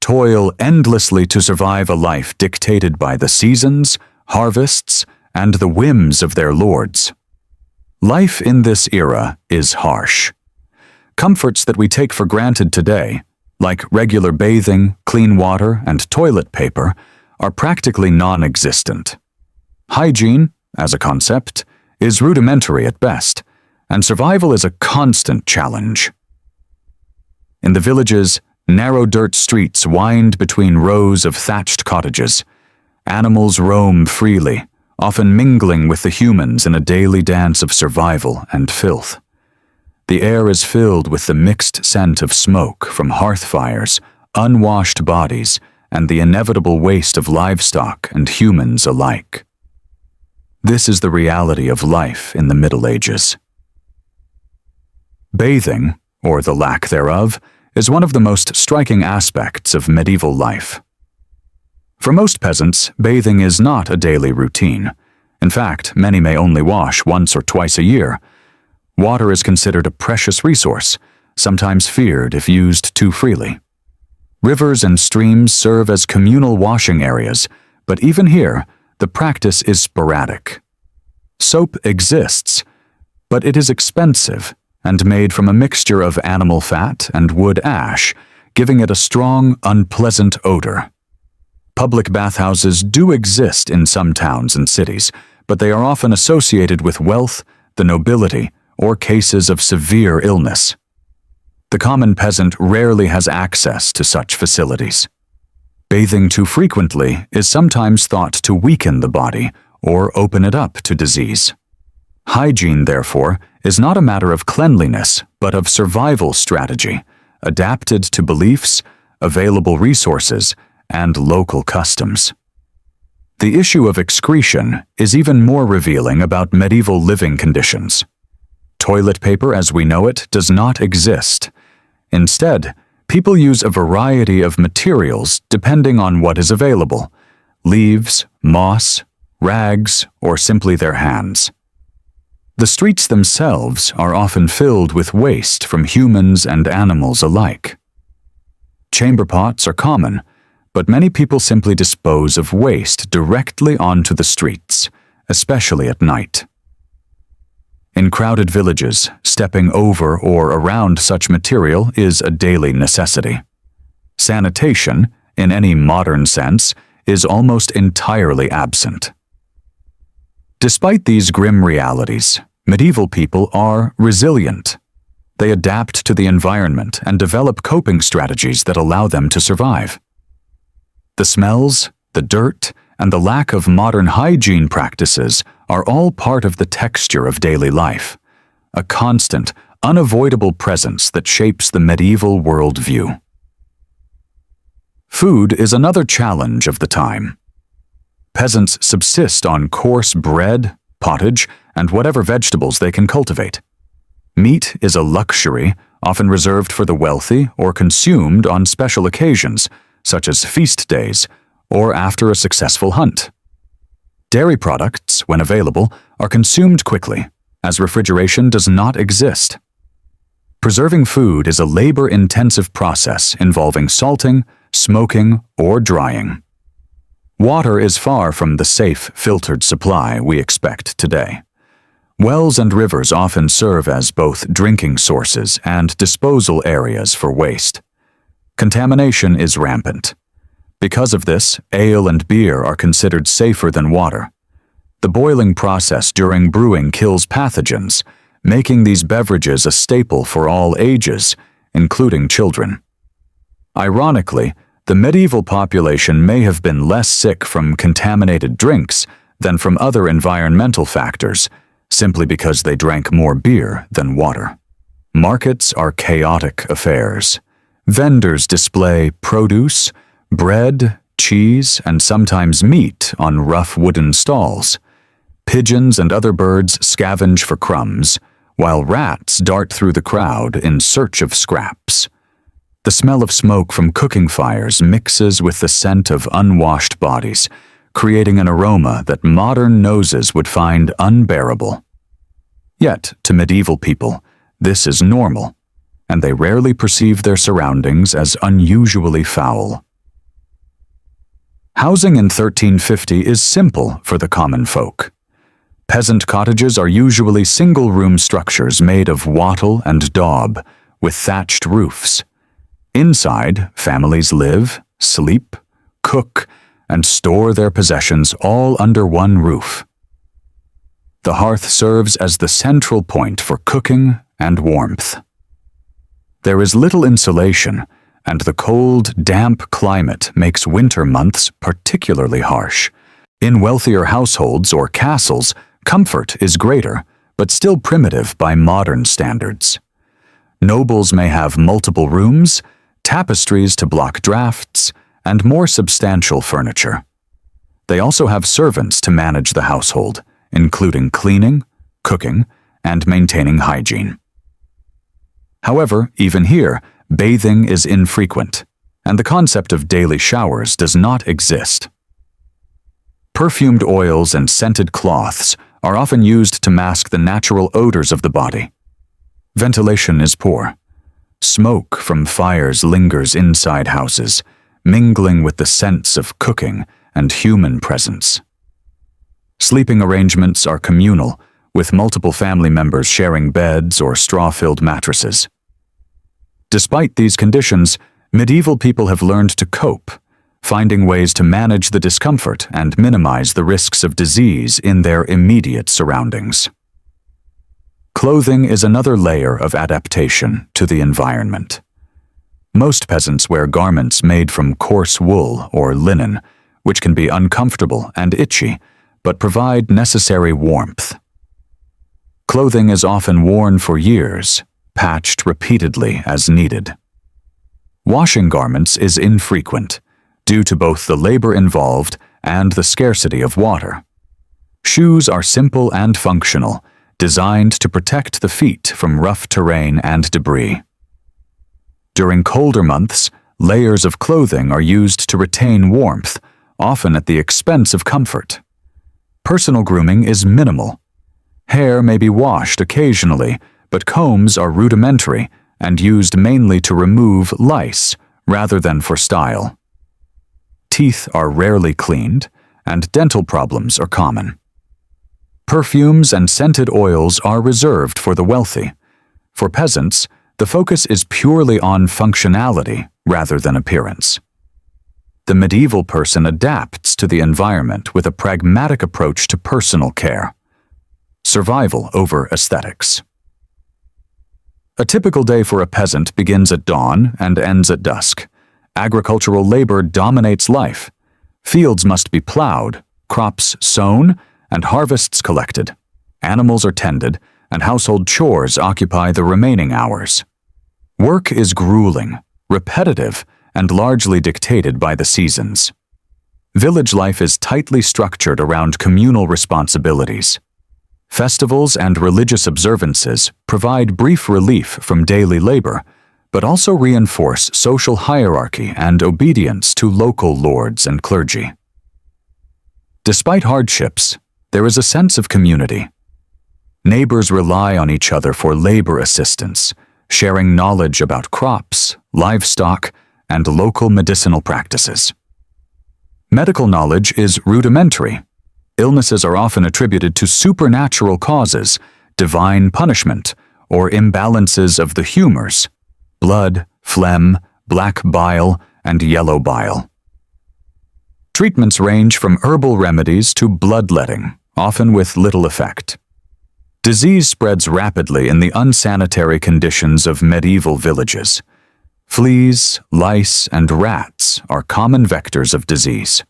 toil endlessly to survive a life dictated by the seasons, harvests, and the whims of their lords. Life in this era is harsh. Comforts that we take for granted today, like regular bathing, clean water, and toilet paper, are practically non-existent. Hygiene, as a concept, is rudimentary at best, and survival is a constant challenge. In the villages, narrow dirt streets wind between rows of thatched cottages. Animals roam freely, often mingling with the humans in a daily dance of survival and filth. The air is filled with the mixed scent of smoke from hearth fires, unwashed bodies, and the inevitable waste of livestock and humans alike. This is the reality of life in the Middle Ages. Bathing, or the lack thereof, is one of the most striking aspects of medieval life. For most peasants, bathing is not a daily routine. In fact, many may only wash once or twice a year. Water is considered a precious resource, sometimes feared if used too freely. Rivers and streams serve as communal washing areas, but even here, the practice is sporadic. Soap exists, but it is expensive and made from a mixture of animal fat and wood ash, giving it a strong, unpleasant odor. Public bathhouses do exist in some towns and cities, but they are often associated with wealth, the nobility, or cases of severe illness. The common peasant rarely has access to such facilities. Bathing too frequently is sometimes thought to weaken the body or open it up to disease. Hygiene, therefore, is not a matter of cleanliness, but of survival strategy, adapted to beliefs, available resources, and local customs. The issue of excretion is even more revealing about medieval living conditions. Toilet paper as we know it does not exist. Instead, people use a variety of materials depending on what is available: leaves, moss, rags, or simply their hands. The streets themselves are often filled with waste from humans and animals alike. Chamber pots are common, but many people simply dispose of waste directly onto the streets, especially at night. In crowded villages, stepping over or around such material is a daily necessity. Sanitation, in any modern sense, is almost entirely absent. Despite these grim realities, medieval people are resilient. They adapt to the environment and develop coping strategies that allow them to survive. The smells, the dirt, and the lack of modern hygiene practices are all part of the texture of daily life, a constant, unavoidable presence that shapes the medieval worldview. Food is another challenge of the time. Peasants subsist on coarse bread, pottage, and whatever vegetables they can cultivate. Meat is a luxury, often reserved for the wealthy or consumed on special occasions, such as feast days, or after a successful hunt. Dairy products, when available, are consumed quickly, as refrigeration does not exist. Preserving food is a labor-intensive process involving salting, smoking, or drying. Water is far from the safe, filtered supply we expect today. Wells and rivers often serve as both drinking sources and disposal areas for waste. Contamination is rampant. Because of this, ale and beer are considered safer than water. The boiling process during brewing kills pathogens, making these beverages a staple for all ages, including children. Ironically, the medieval population may have been less sick from contaminated drinks than from other environmental factors, simply because they drank more beer than water. Markets are chaotic affairs. Vendors display produce, bread, cheese, and sometimes meat on rough wooden stalls. Pigeons and other birds scavenge for crumbs, while rats dart through the crowd in search of scraps. The smell of smoke from cooking fires mixes with the scent of unwashed bodies, creating an aroma that modern noses would find unbearable. Yet, to medieval people, this is normal, and they rarely perceive their surroundings as unusually foul. Housing in 1350 is simple for the common folk. Peasant cottages are usually single-room structures made of wattle and daub, with thatched roofs. Inside, families live, sleep, cook, and store their possessions all under one roof. The hearth serves as the central point for cooking and warmth. There is little insulation, and the cold, damp climate makes winter months particularly harsh. In wealthier households or castles, comfort is greater, but still primitive by modern standards. Nobles may have multiple rooms, tapestries to block drafts, and more substantial furniture. They also have servants to manage the household, including cleaning, cooking, and maintaining hygiene. However, even here, bathing is infrequent, and the concept of daily showers does not exist. Perfumed oils and scented cloths are often used to mask the natural odors of the body. Ventilation is poor. Smoke from fires lingers inside houses, mingling with the scents of cooking and human presence. Sleeping arrangements are communal, with multiple family members sharing beds or straw-filled mattresses. Despite these conditions, medieval people have learned to cope, finding ways to manage the discomfort and minimize the risks of disease in their immediate surroundings. Clothing is another layer of adaptation to the environment. Most peasants wear garments made from coarse wool or linen, which can be uncomfortable and itchy, but provide necessary warmth. Clothing is often worn for years, patched repeatedly as needed. Washing garments is infrequent, due to both the labor involved and the scarcity of water. Shoes are simple and functional, designed to protect the feet from rough terrain and debris. During colder months, layers of clothing are used to retain warmth, often at the expense of comfort. Personal grooming is minimal. Hair may be washed occasionally, but combs are rudimentary and used mainly to remove lice rather than for style. Teeth are rarely cleaned, and dental problems are common. Perfumes and scented oils are reserved for the wealthy. For peasants, the focus is purely on functionality rather than appearance. The medieval person adapts to the environment with a pragmatic approach to personal care. Survival over aesthetics. A typical day for a peasant begins at dawn and ends at dusk. Agricultural labor dominates life. Fields must be plowed, crops sown, and harvests collected. Animals are tended, and household chores occupy the remaining hours. Work is grueling, repetitive, and largely dictated by the seasons. Village life is tightly structured around communal responsibilities. Festivals and religious observances provide brief relief from daily labor, but also reinforce social hierarchy and obedience to local lords and clergy. Despite hardships, there is a sense of community. Neighbors rely on each other for labor assistance, sharing knowledge about crops, livestock, and local medicinal practices. Medical knowledge is rudimentary. Illnesses are often attributed to supernatural causes, divine punishment, or imbalances of the humors: blood, phlegm, black bile, and yellow bile. Treatments range from herbal remedies to bloodletting, often with little effect. Disease spreads rapidly in the unsanitary conditions of medieval villages. Fleas, lice, and rats are common vectors of disease.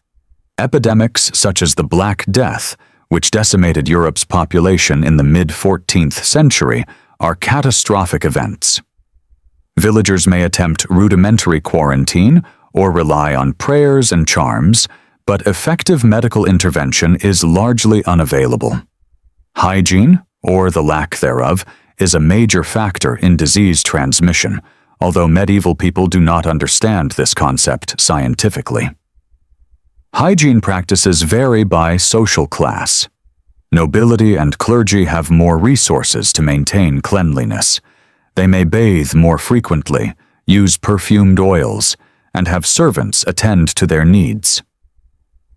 Epidemics such as the Black Death, which decimated Europe's population in the mid-14th century, are catastrophic events. Villagers may attempt rudimentary quarantine or rely on prayers and charms, but effective medical intervention is largely unavailable. Hygiene, or the lack thereof, is a major factor in disease transmission, although medieval people do not understand this concept scientifically. Hygiene practices vary by social class. Nobility and clergy have more resources to maintain cleanliness. They may bathe more frequently, use perfumed oils, and have servants attend to their needs.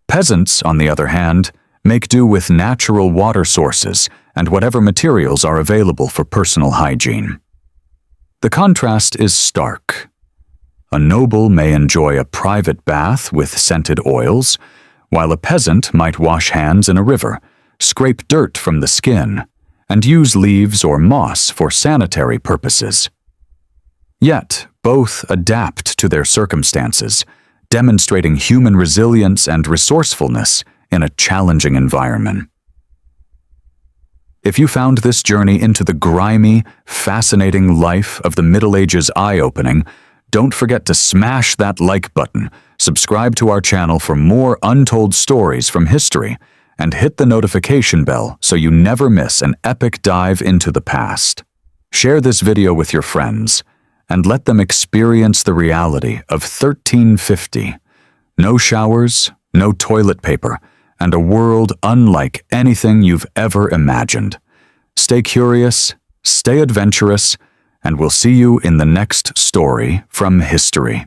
Peasants, on the other hand, make do with natural water sources and whatever materials are available for personal hygiene. The contrast is stark. A noble may enjoy a private bath with scented oils, while a peasant might wash hands in a river, scrape dirt from the skin, and use leaves or moss for sanitary purposes. Yet, both adapt to their circumstances, demonstrating human resilience and resourcefulness in a challenging environment. If you found this journey into the grimy, fascinating life of the Middle Ages eye-opening, don't forget to smash that like button, subscribe to our channel for more untold stories from history, and hit the notification bell so you never miss an epic dive into the past. Share this video with your friends, and let them experience the reality of 1350. No showers, no toilet paper, and a world unlike anything you've ever imagined. Stay curious, stay adventurous, and we'll see you in the next story from history.